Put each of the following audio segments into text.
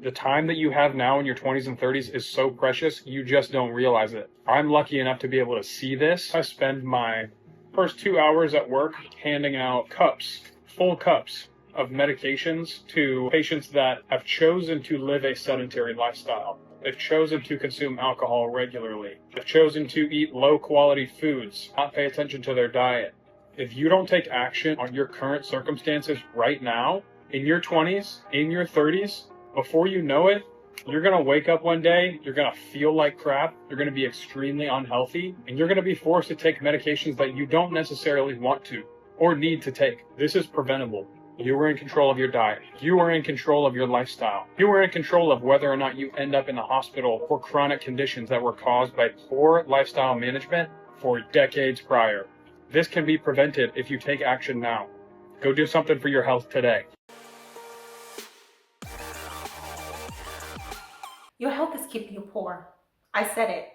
The time that you have now in your 20s and 30s is so precious, you just don't realize it. I'm lucky enough to be able to see this. I spend my first 2 hours at work handing out cups, full cups of medications to patients that have chosen to live a sedentary lifestyle. They've chosen to consume alcohol regularly. They've chosen to eat low quality foods, not pay attention to their diet. If you don't take action on your current circumstances right now, in your 20s, in your 30s, before you know it, you're going to wake up one day, you're going to feel like crap, you're going to be extremely unhealthy, and you're going to be forced to take medications that you don't necessarily want to or need to take. This is preventable. You are in control of your diet. You are in control of your lifestyle. You are in control of whether or not you end up in the hospital for chronic conditions that were caused by poor lifestyle management for decades prior. This can be prevented if you take action now. Go do something for your health today. Your health is keeping you poor. I said it.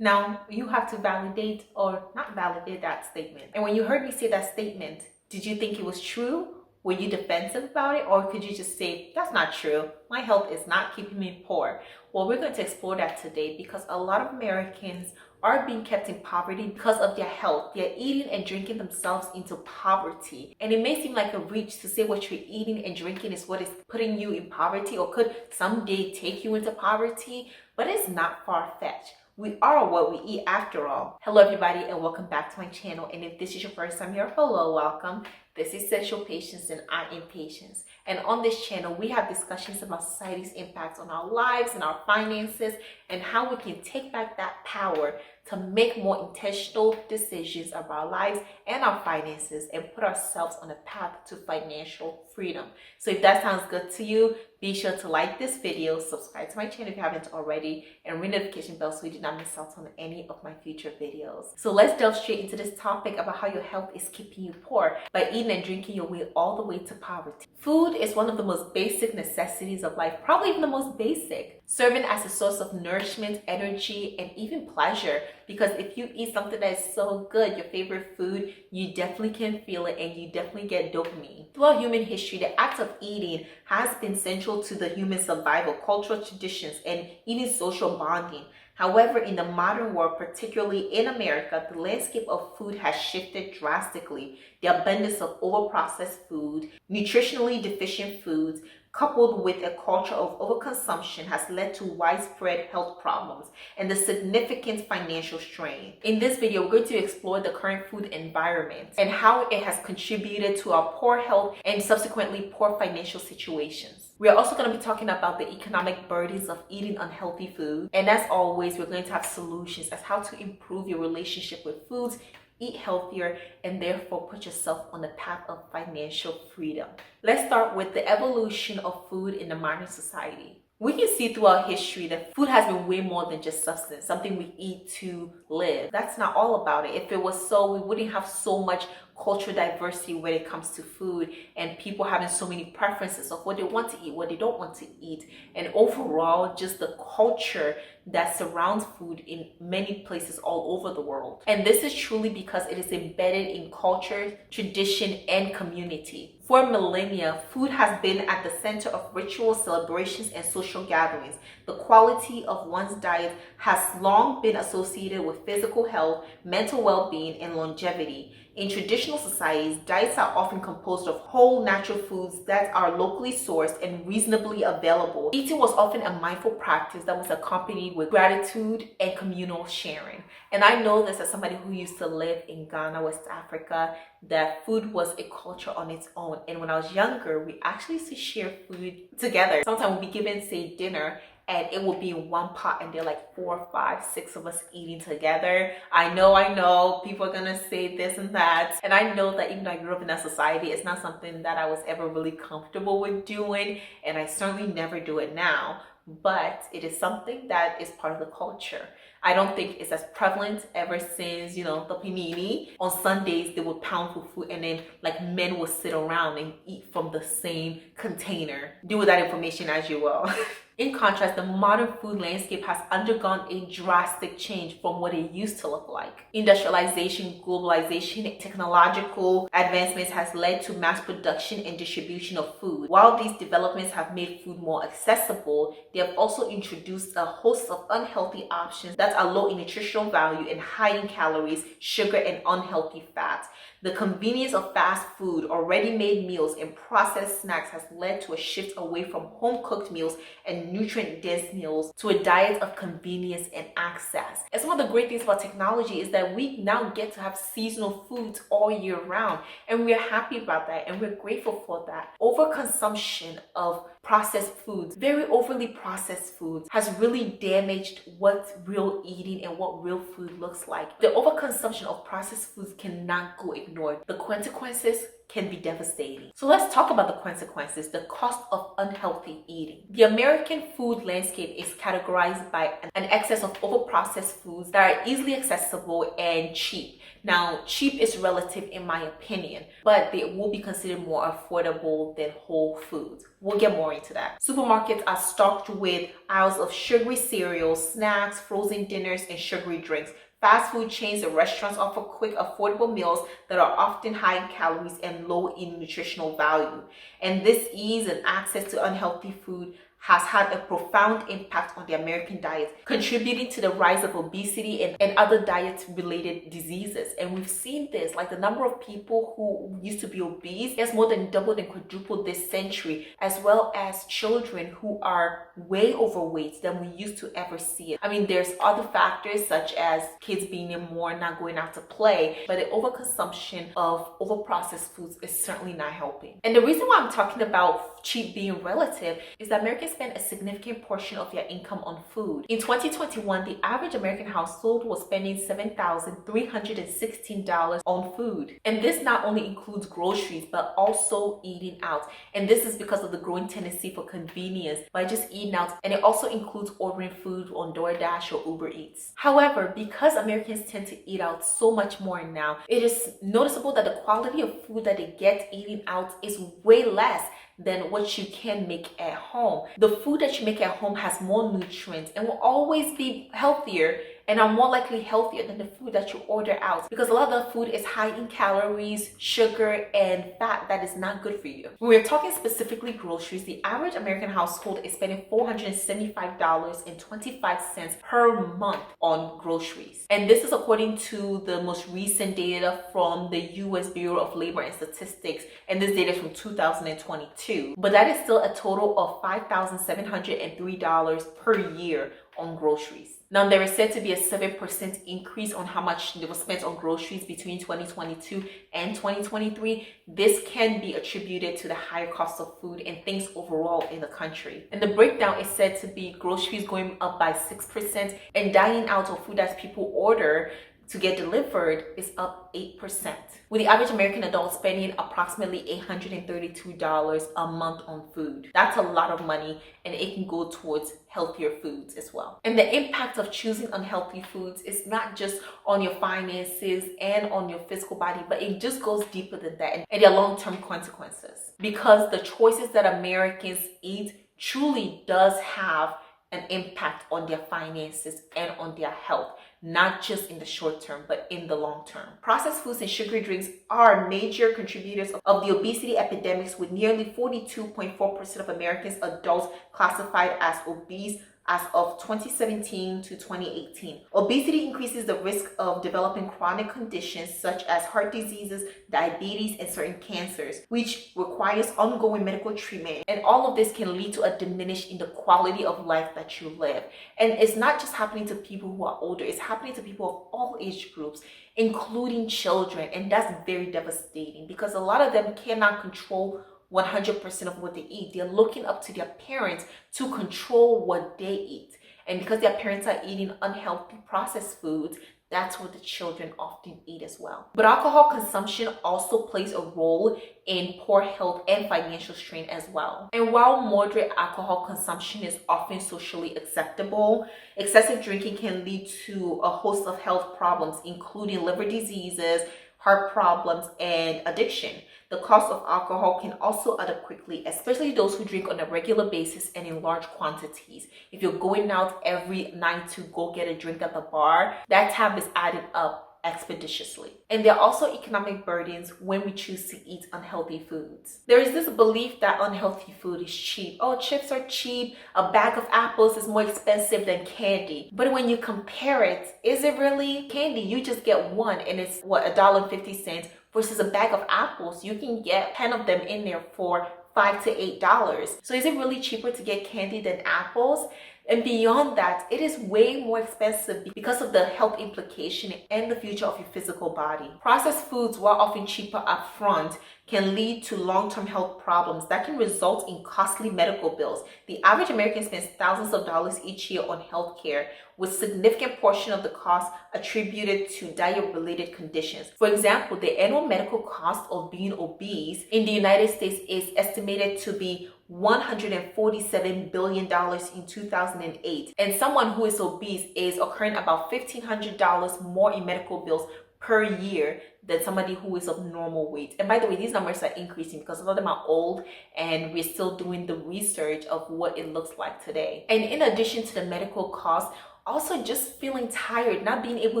Now, you have to validate or not validate that statement. And when you heard me say that statement, did you think it was true? Were you defensive about it? Or could you just say, that's not true. My health is not keeping me poor. Well, we're going to explore that today because a lot of Americans are being kept in poverty because of their health. They're eating and drinking themselves into poverty. And it may seem like a reach to say what you're eating and drinking is what is putting you in poverty or could someday take you into poverty, but it's not far-fetched. We are what we eat after all. Hello everybody and welcome back to my channel. And if this is your first time here, hello, welcome. This is Sexual Patience and I Am Patience. And on this channel, we have discussions about society's impact on our lives and our finances and how we can take back that power to make more intentional decisions about our lives and our finances and put ourselves on a path to financial freedom. So if that sounds good to you, be sure to like this video, subscribe to my channel if you haven't already, and ring the notification bell so you do not miss out on any of my future videos. So let's delve straight into this topic about how your health is keeping you poor by eating and drinking your way all the way to poverty. Food is one of the most basic necessities of life, probably even the most basic, serving as a source of nourishment, energy, and even pleasure. Because if you eat something that is so good, your favorite food, you definitely can feel it and you definitely get dopamine. Throughout human history, the act of eating has been central to the human survival, cultural traditions, and even social bonding. However, in the modern world, particularly in America, the landscape of food has shifted drastically. The abundance of overprocessed food, nutritionally deficient foods, coupled with a culture of overconsumption has led to widespread health problems and the significant financial strain. In this video, we're going to explore the current food environment and how it has contributed to our poor health and subsequently poor financial situations. We are also going to be talking about the economic burdens of eating unhealthy food. And as always, we're going to have solutions as how to improve your relationship with foods, eat healthier, and therefore put yourself on the path of financial freedom. Let's start with the evolution of food in the modern society. We can see throughout history that food has been way more than just substance, something we eat to live. That's not all about it. If it was so, we wouldn't have so much cultural diversity when it comes to food and people having so many preferences of what they want to eat, what they don't want to eat, and overall just the culture that surrounds food in many places all over the world. And this is truly because it is embedded in culture, tradition, and community. For millennia, food has been at the center of rituals, celebrations, and social gatherings. The quality of one's diet has long been associated with physical health, mental well-being, and longevity. In traditional societies, diets are often composed of whole natural foods that are locally sourced and reasonably available. Eating was often a mindful practice that was accompanied with gratitude and communal sharing. And I know this as somebody who used to live in Ghana, West Africa, that food was a culture on its own. And when I was younger, we actually used to share food together. Sometimes we'd be given, say, dinner, and it will be in one pot and there are like 4, 5, 6 of us eating together. I know people are gonna say this and that, and I know that even though I grew up in that society, it's not something that I was ever really comfortable with doing, and I certainly never do it now. but it is something that is part of the culture. I don't think it's as prevalent ever since, the panini. On Sundays, they would pound for food, and then like men would sit around and eat from the same container. Do with that information as you will. In contrast, the modern food landscape has undergone a drastic change from what it used to look like. Industrialization, globalization, and technological advancements has led to mass production and distribution of food. While these developments have made food more accessible, they have also introduced a host of unhealthy options that are low in nutritional value and high in calories, sugar, and unhealthy fats. The convenience of fast food, or ready-made meals, and processed snacks has led to a shift away from home-cooked meals and nutrient-dense meals to a diet of convenience and access. And some of the great things about technology is that we now get to have seasonal foods all year round, and we're happy about that, and we're grateful for that. Overconsumption of processed foods, very overly processed foods, has really damaged what real eating and what real food looks like. The overconsumption of processed foods cannot go ignored. The consequences can be devastating. So let's talk about the consequences, the cost of unhealthy eating. The American food landscape is categorized by an excess of overprocessed foods that are easily accessible and cheap. Now, cheap is relative in my opinion, but they will be considered more affordable than whole foods. We'll get more into that. Supermarkets are stocked with aisles of sugary cereals, snacks, frozen dinners, and sugary drinks. Fast food chains and restaurants offer quick, affordable meals that are often high in calories and low in nutritional value. And this ease and access to unhealthy food has had a profound impact on the American diet, contributing to the rise of obesity and other diet-related diseases. And we've seen this, like the number of people who used to be obese has more than doubled and quadrupled this century, as well as children who are way overweight than we used to ever see it. I mean, there's other factors such as kids being in more, not going out to play, but the overconsumption of overprocessed foods is certainly not helping. And the reason why I'm talking about cheap being relative is that Americans spend a significant portion of their income on food. In 2021, the average American household was spending $7,316 on food. And this not only includes groceries, but also eating out. And this is because of the growing tendency for convenience by just eating out. And it also includes ordering food on DoorDash or Uber Eats. However, because Americans tend to eat out so much more now, it is noticeable that the quality of food that they get eating out is way less than what you can make at home. The food that you make at home has more nutrients and will always be healthier and are more likely healthier than the food that you order out, because a lot of the food is high in calories, sugar, and fat that is not good for you. When we're talking specifically groceries, the average American household is spending $475.25 per month on groceries. And this is according to the most recent data from the US Bureau of Labor and Statistics, and this data is from 2022. But that is still a total of $5,703 per year on groceries. Now, there is said to be a 7% increase on how much was spent on groceries between 2022 and 2023. This can be attributed to the higher cost of food and things overall in the country. And the breakdown is said to be groceries going up by 6% and dining out or food that people order to get delivered is up 8%, with the average American adult spending approximately $832 a month on food. That's a lot of money, and it can go towards healthier foods as well. And the impact of choosing unhealthy foods is not just on your finances and on your physical body, but it just goes deeper than that, and there are long-term consequences, because the choices that Americans eat truly does have an impact on their finances and on their health, not just in the short term, but in the long term. Processed foods and sugary drinks are major contributors of the obesity epidemics, with nearly 42.4% of Americans adults classified as obese as of 2017 to 2018. Obesity increases the risk of developing chronic conditions such as heart diseases, diabetes, and certain cancers, which requires ongoing medical treatment. And all of this can lead to a diminish in the quality of life that you live. And it's not just happening to people who are older, it's happening to people of all age groups, including children. And that's very devastating, because a lot of them cannot control 100% of what they eat. They're looking up to their parents to control what they eat. And because their parents are eating unhealthy processed foods, that's what the children often eat as well. But alcohol consumption also plays a role in poor health and financial strain as well. And while moderate alcohol consumption is often socially acceptable, excessive drinking can lead to a host of health problems, including liver diseases, heart problems, and addiction. The cost of alcohol can also add up quickly, especially those who drink on a regular basis and in large quantities. If you're going out every night to go get a drink at the bar, that tab is added up expeditiously. And there are also economic burdens when we choose to eat unhealthy foods. There is this belief that unhealthy food is cheap. Oh, chips are cheap. A bag of apples is more expensive than candy. But when you compare it, is it really candy? You just get one and it's what, $1.50 versus a bag of apples. You can get 10 of them in there for $5 to $8. So is it really cheaper to get candy than apples? And beyond that, it is way more expensive because of the health implication and the future of your physical body. Processed foods, while often cheaper up front, can lead to long-term health problems that can result in costly medical bills. The average American spends thousands of dollars each year on healthcare, with significant portion of the cost attributed to diet-related conditions. For example, the annual medical cost of being obese in the United States is estimated to be $147 billion in 2008. And someone who is obese is incurring about $1,500 more in medical bills per year than somebody who is of normal weight. And by the way, these numbers are increasing because a lot of them are old and we're still doing the research of what it looks like today. And in addition to the medical costs, also just feeling tired, not being able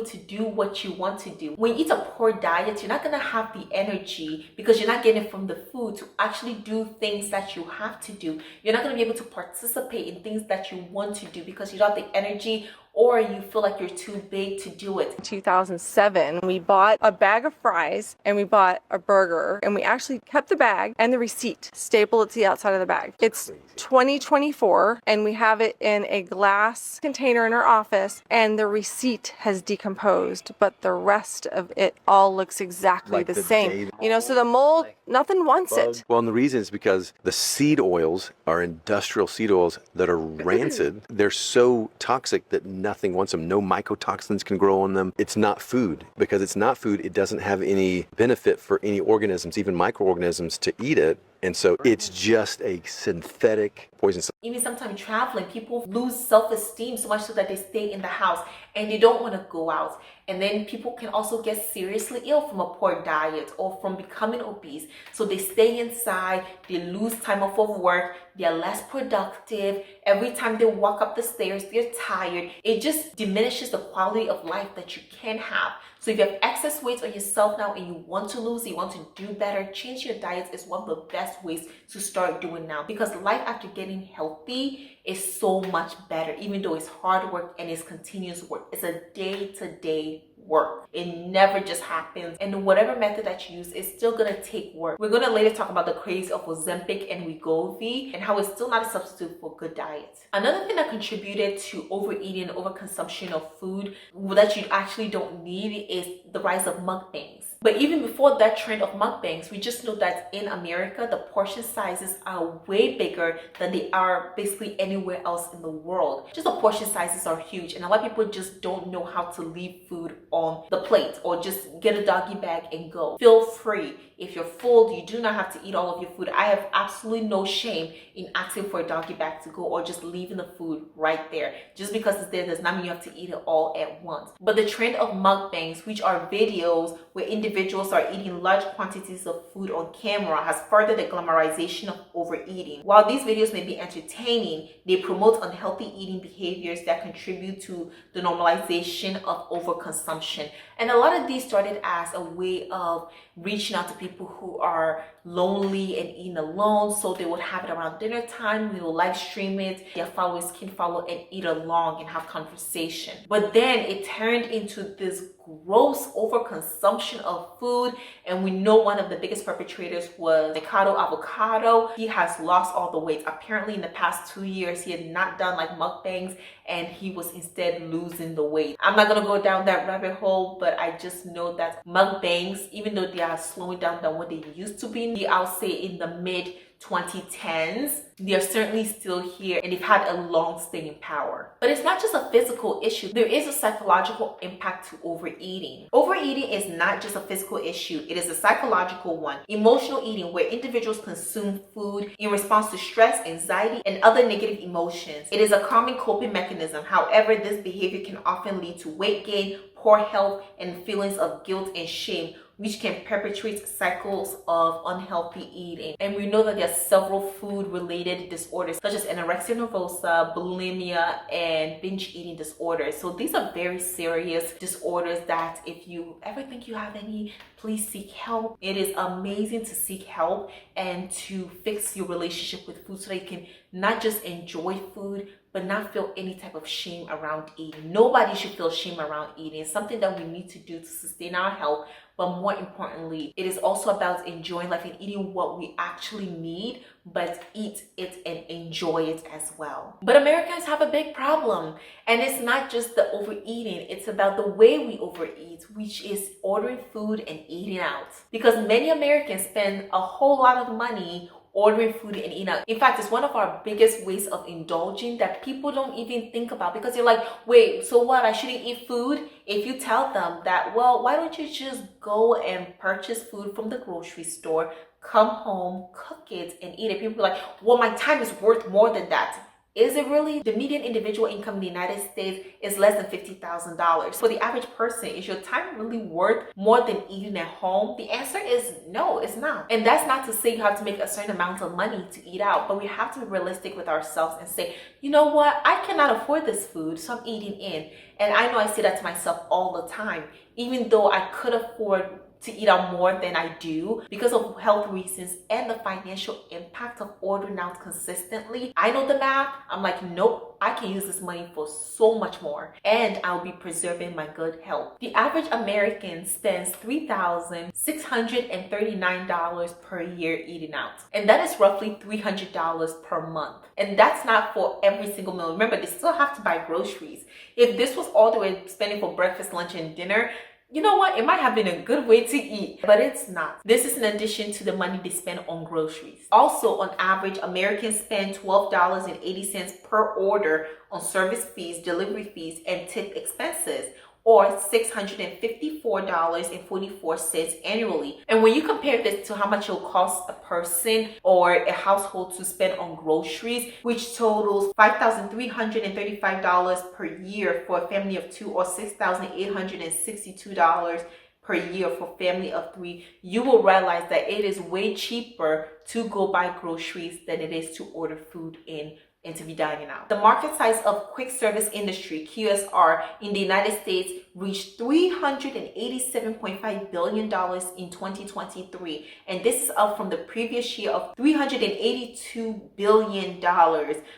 to do what you want to do. When you eat a poor diet, you're not gonna have the energy because you're not getting it from the food to actually do things that you have to do. You're not gonna be able to participate in things that you want to do because you don't have the energy or you feel like you're too big to do it. In 2007, we bought a bag of fries and we bought a burger, and we actually kept the bag and the receipt stapled to the outside of the bag. It's 2024 and we have it in a glass container in our office, and the receipt has decomposed, but the rest of it all looks exactly Like the the same. day- You know, so the mold, nothing wants it. Well, and the reason is because the seed oils are industrial seed oils that are rancid. They're so toxic that nothing wants them. No mycotoxins can grow on them. It's not food. Because it's not food, it doesn't have any benefit for any organisms, even microorganisms, to eat it. And so it's just a synthetic poison. Even sometimes traveling, people lose self-esteem so much so that they stay in the house and they don't want to go out. And then people can also get seriously ill from a poor diet or from becoming obese. So they stay inside, they lose time off of work, they're less productive. Every time they walk up the stairs, they're tired. It just diminishes the quality of life that you can have. So if you have excess weight on yourself now and you want to lose, you want to do better, change your diet is one of the best ways to start doing now, because life after getting healthy is so much better, even though it's hard work and it's continuous work. It's a day-to-day work. It never just happens, and whatever method that you use is still gonna take work. We're gonna later talk about the craze of Ozempic and Wegovy and how it's still not a substitute for good diet. Another thing that contributed to overeating and overconsumption of food that you actually don't need is the rise of mukbangs. But even before that trend of mukbangs, we just know that in America, the portion sizes are way bigger than they are basically anywhere else in the world. Just the portion sizes are huge, and a lot of people just don't know how to leave food on the plate or just get a doggy bag and go. Feel free. If you're full, you do not have to eat all of your food. I have absolutely no shame in asking for a doggy bag to go or just leaving the food right there. Just because it's there does not mean you have to eat it all at once. But the trend of mukbangs, which are videos where individuals are eating large quantities of food on camera, has furthered the glamorization of overeating. While these videos may be entertaining, they promote unhealthy eating behaviors that contribute to the normalization of overconsumption. And a lot of these started as a way of reaching out to people who are lonely and eating alone, so they would have it around dinner time. We will live stream it, their followers can follow and eat along and have conversation. But then it turned into this gross overconsumption of food, and we know one of the biggest perpetrators was Ricardo Avocado. He has lost all the weight. Apparently in the past 2 years he had not done like mukbangs, and he was instead losing the weight. I'm not gonna go down that rabbit hole, but I just know that mukbangs, even though they are slowing down than what they used to be, I'll say in the mid 2010s, they are certainly still here and they've had a long staying power. But it's not just a physical issue. There is a psychological impact to overeating. Overeating is not just a physical issue. It is a psychological one. Emotional eating, where individuals consume food in response to stress, anxiety, and other negative emotions. It is a common coping mechanism. However, this behavior can often lead to weight gain, poor health, and feelings of guilt and shame, which can perpetuate cycles of unhealthy eating. And we know that there are several food-related disorders such as anorexia nervosa, bulimia, and binge eating disorders. So these are very serious disorders that if you ever think you have any, please seek help. It is amazing to seek help and to fix your relationship with food so that you can not just enjoy food, but not feel any type of shame around eating. Nobody should feel shame around eating. It's something that we need to do to sustain our health. But more importantly, it is also about enjoying life and eating what we actually need, but eat it and enjoy it as well. But Americans have a big problem. And it's not just the overeating, it's about the way we overeat, which is ordering food and eating out. Because many Americans spend a whole lot of money ordering food and eating out. In fact, it's one of our biggest ways of indulging that people don't even think about, because you're like, wait, so what? I shouldn't eat food? If you tell them that, well, why don't you just go and purchase food from the grocery store, come home, cook it, and eat it? People are like, well, my time is worth more than that. Is it really? The median individual income in the United States is less than $50,000. For the average person, is your time really worth more than eating at home? The answer is no, it's not. And that's not to say you have to make a certain amount of money to eat out, but we have to be realistic with ourselves and say, you know what? I cannot afford this food, so I'm eating in. And I know I say that to myself all the time, even though I could afford to eat out more than I do because of health reasons and the financial impact of ordering out consistently. I know the math. I'm like, nope, I can use this money for so much more and I'll be preserving my good health. The average American spends $3,639 per year eating out. And that is roughly $300 per month. And that's not for every single meal. Remember, they still have to buy groceries. If this was all they were spending for breakfast, lunch, and dinner, you know what? It might have been a good way to eat, but it's not. This is in addition to the money they spend on groceries. Also, on average, Americans spend $12.80 per order on service fees, delivery fees, and tip expenses, or $654.44 annually. And when you compare this to how much it'll cost a person or a household to spend on groceries, which totals $5,335 per year for a family of two, or $6,862 per year for family of three, you will realize that it is way cheaper to go buy groceries than it is to order food in and to be dining out. The market size of quick service industry, QSR, in the United States reached $387.5 billion in 2023. And this is up from the previous year of $382 billion.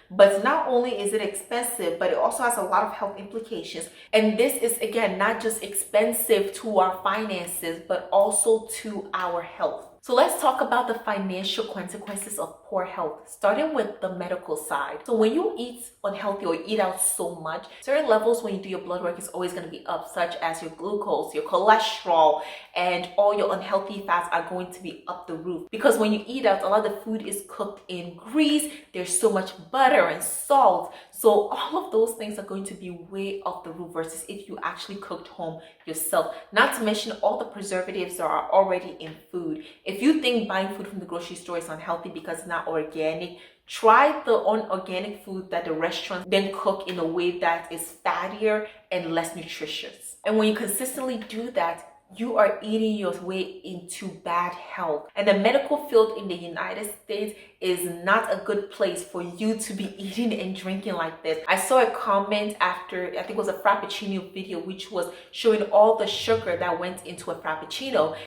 But not only is it expensive, but it also has a lot of health implications. And this is, again, not just expensive to our finances, but also to our health. So let's talk about the financial consequences of poor health, starting with the medical side. So when you eat unhealthy or eat out so much, certain levels when you do your blood work is always going to be up, such as your glucose, your cholesterol, and all your unhealthy fats are going to be up the roof. Because when you eat out, a lot of the food is cooked in grease, there's so much butter and salt. So all of those things are going to be way off the roof versus if you actually cooked home yourself. Not to mention all the preservatives that are already in food. If you think buying food from the grocery store is unhealthy because it's not organic, try the unorganic food that the restaurants then cook in a way that is fattier and less nutritious. And when you consistently do that, you are eating your way into bad health. And the medical field in the United States is not a good place for you to be eating and drinking like this. I saw a comment after, I think it was a Frappuccino video, which was showing all the sugar that went into a Frappuccino.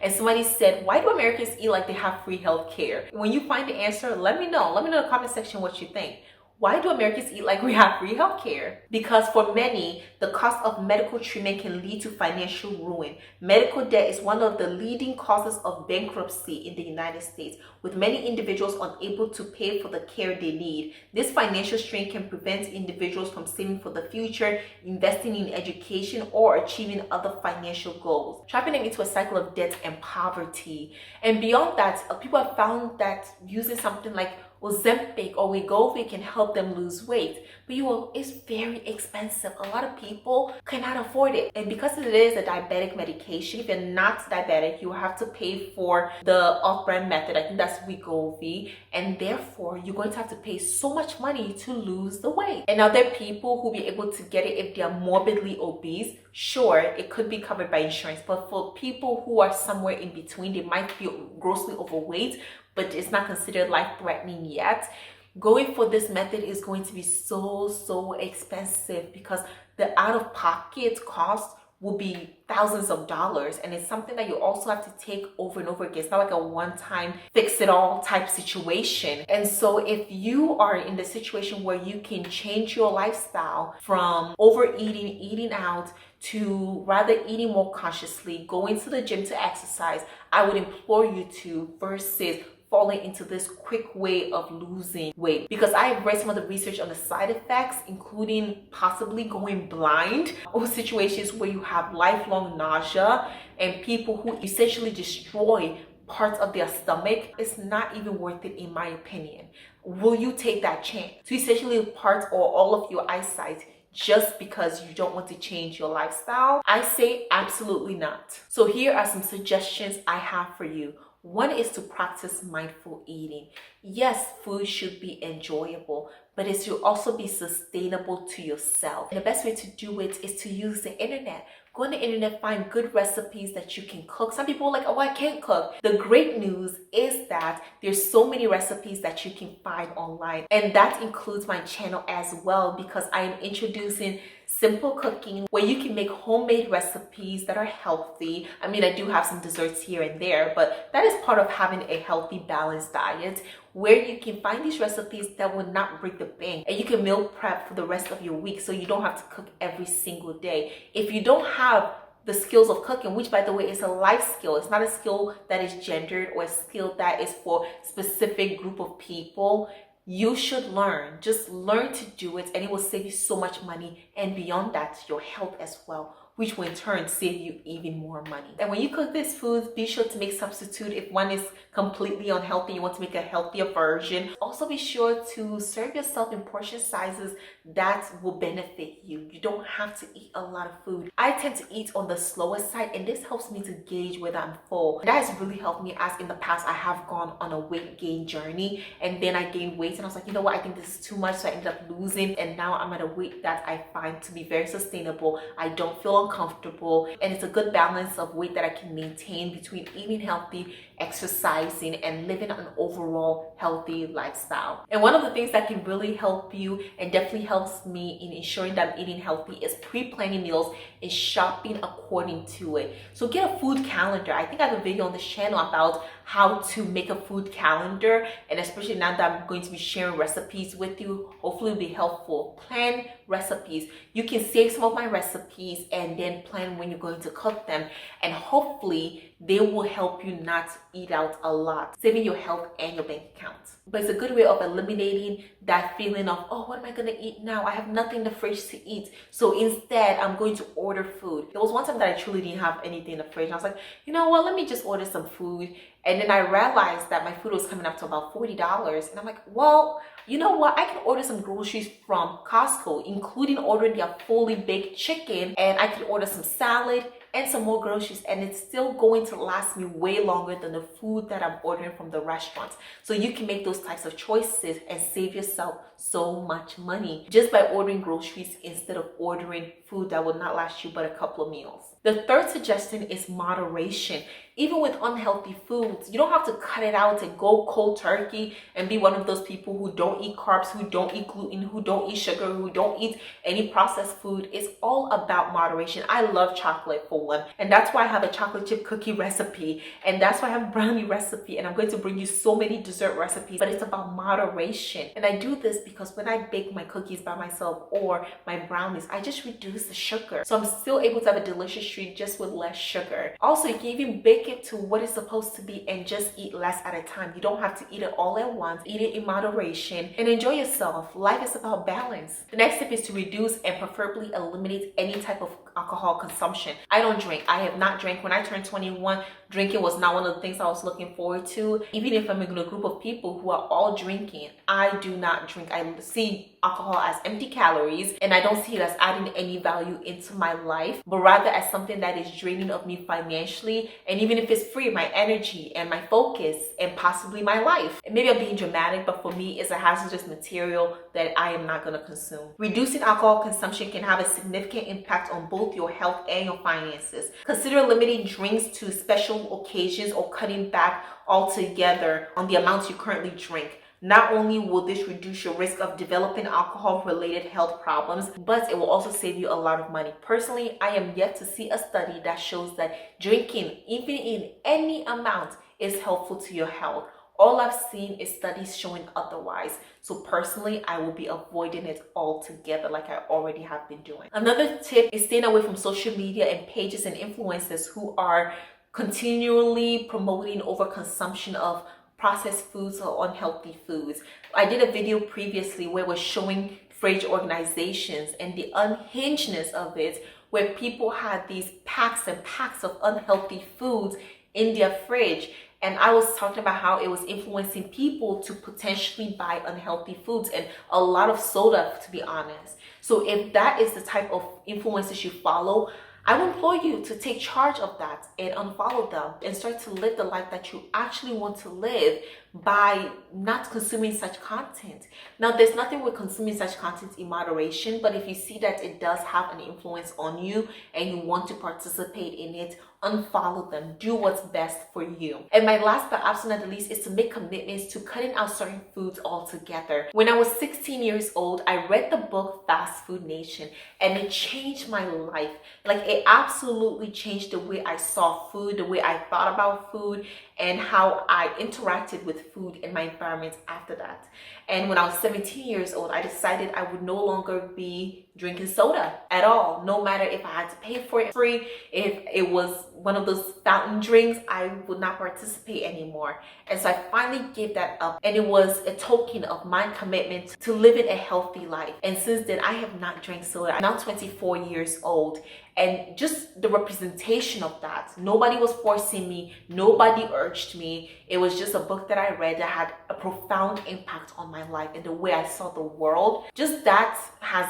And somebody said, why do Americans eat like they have free health care? When you find the answer, let me know. Let me know in the comment section what you think. Why do Americans eat like we have free healthcare? Because for many, the cost of medical treatment can lead to financial ruin. Medical debt is one of the leading causes of bankruptcy in the United States, with many individuals unable to pay for the care they need. This financial strain can prevent individuals from saving for the future, investing in education, or achieving other financial goals, trapping them into a cycle of debt and poverty. And beyond that, people have found that using something like Ozempic or Wegovy can help them lose weight, but it's very expensive. A lot of people cannot afford it, and because it is a diabetic medication, if you're not diabetic, you have to pay for the off-brand method. I think that's Wegovy, and therefore you're going to have to pay so much money to lose the weight. And now there are people who be able to get it if they are morbidly obese. Sure, it could be covered by insurance, but for people who are somewhere in between, they might be grossly overweight, but it's not considered life-threatening yet. Going for this method is going to be so expensive because the out-of-pocket cost will be thousands of dollars, and it's something that you also have to take over and over again. It's not like a one-time fix-it-all type situation. And so if you are in the situation where you can change your lifestyle from overeating, eating out, to rather eating more consciously, going to the gym to exercise, I would implore you to, versus falling into this quick way of losing weight. Because I have read some of the research on the side effects, including possibly going blind, or situations where you have lifelong nausea and people who essentially destroy parts of their stomach. It's not even worth it, in my opinion. Will you take that chance to essentially part or all of your eyesight just because you don't want to change your lifestyle? I say absolutely not. So here are some suggestions I have for you. One is to practice mindful eating. Yes, food should be enjoyable, but it should also be sustainable to yourself. And the best way to do it is to use the internet. Go on the internet, find good recipes that you can cook. Some people are like, oh, I can't cook. The great news is that there's so many recipes that you can find online. And that includes my channel as well, because I am introducing simple cooking where you can make homemade recipes that are healthy. I mean, I do have some desserts here and there, but that is part of having a healthy, balanced diet, where you can find these recipes that will not break the bank, and you can meal prep for the rest of your week so you don't have to cook every single day. If you don't have the skills of cooking, which by the way is a life skill, it's not a skill that is gendered or a skill that is for specific group of people, you should learn. Just learn to do it, and it will save you so much money, and beyond that, your health as well, which will in turn save you even more money. And when you cook these foods, be sure to make substitute if one is completely unhealthy, you want to make a healthier version. Also be sure to serve yourself in portion sizes that will benefit you. You don't have to eat a lot of food. I tend to eat on the slower side, and this helps me to gauge whether I'm full. And that has really helped me, as in the past I have gone on a weight gain journey, and then I gained weight and I was like, you know what, I think this is too much, so I ended up losing, and now I'm at a weight that I find to be very sustainable. I don't feel uncomfortable, and it's a good balance of weight that I can maintain between eating healthy, exercising, and living an overall healthy lifestyle. And one of the things that can really help you, and definitely helps me in ensuring that I'm eating healthy, is pre-planning meals and shopping according to it. So get a food calendar. I think I have a video on this channel about how to make a food calendar, and especially now that I'm going to be sharing recipes with you, hopefully it'll be helpful. Plan recipes. You can save some of my recipes and then plan when you're going to cook them, and hopefully they will help you not eat out a lot, saving your health and your bank account. But it's a good way of eliminating that feeling of, oh, what am I gonna eat now? I have nothing in the fridge to eat. So instead, I'm going to order food. There was one time that I truly didn't have anything in the fridge. I was like, you know what, let me just order some food. And then I realized that my food was coming up to about $40. And I'm like, well, you know what? I can order some groceries from Costco, including ordering their fully baked chicken. And I can order some salad and some more groceries, and it's still going to last me way longer than the food that I'm ordering from the restaurants. So you can make those types of choices and save yourself so much money just by ordering groceries instead of ordering food that will not last you but a couple of meals. The third suggestion is moderation. Even with unhealthy foods, you don't have to cut it out and go cold turkey and be one of those people who don't eat carbs, who don't eat gluten, who don't eat sugar, who don't eat any processed food. It's all about moderation. I love chocolate for one, and that's why I have a chocolate chip cookie recipe, and that's why I have a brownie recipe, and I'm going to bring you so many dessert recipes, but it's about moderation. And I do this because when I bake my cookies by myself or my brownies, I just reduce the sugar. So I'm still able to have a delicious treat just with less sugar. Also, you can even bake it to what it's supposed to be and just eat less at a time. You don't have to eat it all at once. Eat it in moderation and enjoy yourself. Life is about balance. The next tip is to reduce and preferably eliminate any type of alcohol consumption. I don't drink. I have not drank. When I turned 21, drinking was not one of the things I was looking forward to. Even if I'm in a group of people who are all drinking, I do not drink. I see alcohol as empty calories, and I don't see it as adding any value into my life, but rather as something that is draining of me financially, and even if it's free, my energy and my focus and possibly my life. And maybe I'm being dramatic, but for me, it's a hazardous material that I am not going to consume. Reducing alcohol consumption can have a significant impact on both your health and your finances. Consider limiting drinks to special occasions or cutting back altogether on the amounts you currently drink. Not only will this reduce your risk of developing alcohol-related health problems, but it will also save you a lot of money. Personally, I am yet to see a study that shows that drinking, even in any amount, is helpful to your health. All I've seen is studies showing otherwise. So personally, I will be avoiding it altogether like I already have been doing. Another tip is staying away from social media and pages and influencers who are continually promoting overconsumption of processed foods or unhealthy foods. I did a video previously where we're showing fridge organizations and the unhingedness of it, where people had these packs and packs of unhealthy foods in their fridge. And I was talking about how it was influencing people to potentially buy unhealthy foods and a lot of soda, to be honest. So if that is the type of influencers you follow, I would implore you to take charge of that and unfollow them and start to live the life that you actually want to live by not consuming such content. Now, there's nothing with consuming such content in moderation, but if you see that it does have an influence on you and you want to participate in it, unfollow them. Do what's best for you. And my last but absolutely not the least is to make commitments to cutting out certain foods altogether. When I was 16 years old, I read the book Fast Food Nation, and it changed my life. Like, it absolutely changed the way I saw food, the way I thought about food, and how I interacted with food in my environment after that. And when I was 17 years old, I decided I would no longer be drinking soda at all. No matter if I had to pay for it free, if it was one of those fountain drinks, I would not participate anymore. And so I finally gave that up, and it was a token of my commitment to living a healthy life. And since then, I have not drank soda. I'm now 24 years old, and just the representation of that, nobody was forcing me, nobody urged me. It was just a book that I read that had a profound impact on my life and the way I saw the world. Just that has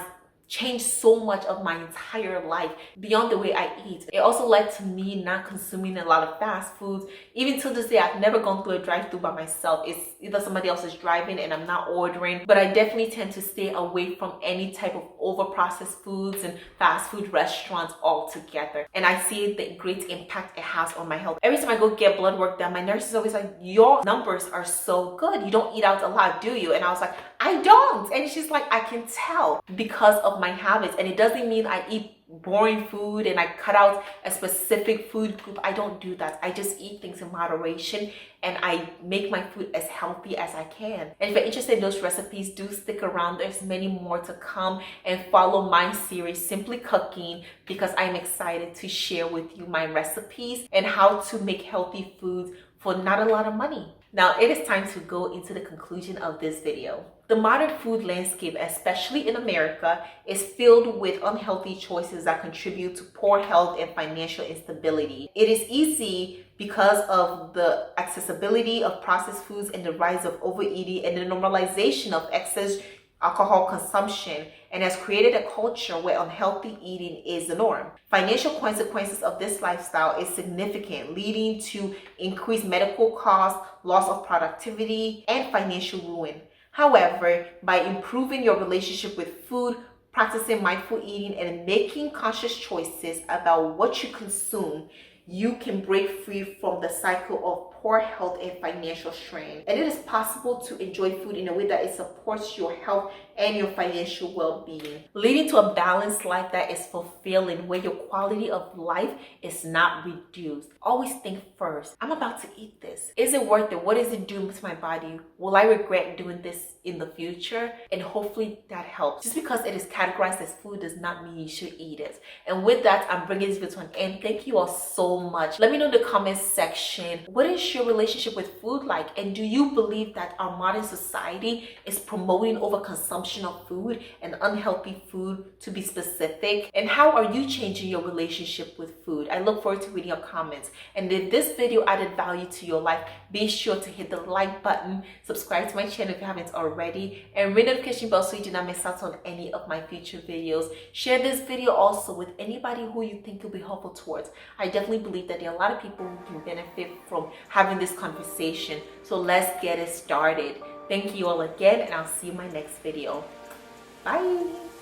changed so much of my entire life beyond the way I eat. It also led to me not consuming a lot of fast foods. Even to this day, I've never gone through a drive-thru by myself. It's either somebody else is driving and I'm not ordering, but I definitely tend to stay away from any type of over-processed foods and fast food restaurants altogether. And I see the great impact it has on my health. Every time I go get blood work done, my nurse is always like, your numbers are so good. You don't eat out a lot, do you? And I was like, I don't. And she's like, I can tell because of my habits. And it doesn't mean I eat boring food and I cut out a specific food group. I don't do that. I just eat things in moderation and I make my food as healthy as I can. And if you're interested in those recipes, do stick around. There's many more to come, and follow my series Simply Cooking, because I'm excited to share with you my recipes and how to make healthy foods for not a lot of money. Now it is time to go into the conclusion of this video. The modern food landscape, especially in America, is filled with unhealthy choices that contribute to poor health and financial instability. It is easy because of the accessibility of processed foods and the rise of overeating and the normalization of excess alcohol consumption, and has created a culture where unhealthy eating is the norm. Financial consequences of this lifestyle is significant, leading to increased medical costs, loss of productivity, and financial ruin. However, by improving your relationship with food, practicing mindful eating, and making conscious choices about what you consume, you can break free from the cycle of poor health and financial strain. And it is possible to enjoy food in a way that it supports your health and your financial well-being, leading to a balanced life that is fulfilling, where your quality of life is not reduced. Always think first, I'm about to eat this. Is it worth it? What is it doing to my body? Will I regret doing this in the future? And hopefully that helps. Just because it is categorized as food does not mean you should eat it. And with that, I'm bringing this video to an end. Thank you all so much. Let me know in the comments section, what is your relationship with food like? And do you believe that our modern society is promoting overconsumption of food and unhealthy food, to be specific? And how are you changing your relationship with food? I look forward to reading your comments. And if this video added value to your life, be sure to hit the like button, subscribe to my channel if you haven't already, and ring the notification bell so you do not miss out on any of my future videos. Share this video also with anybody who you think will be helpful towards. I definitely believe that there are a lot of people who can benefit from having this conversation. So let's get it started. Thank you all again, and I'll see you in my next video. Bye.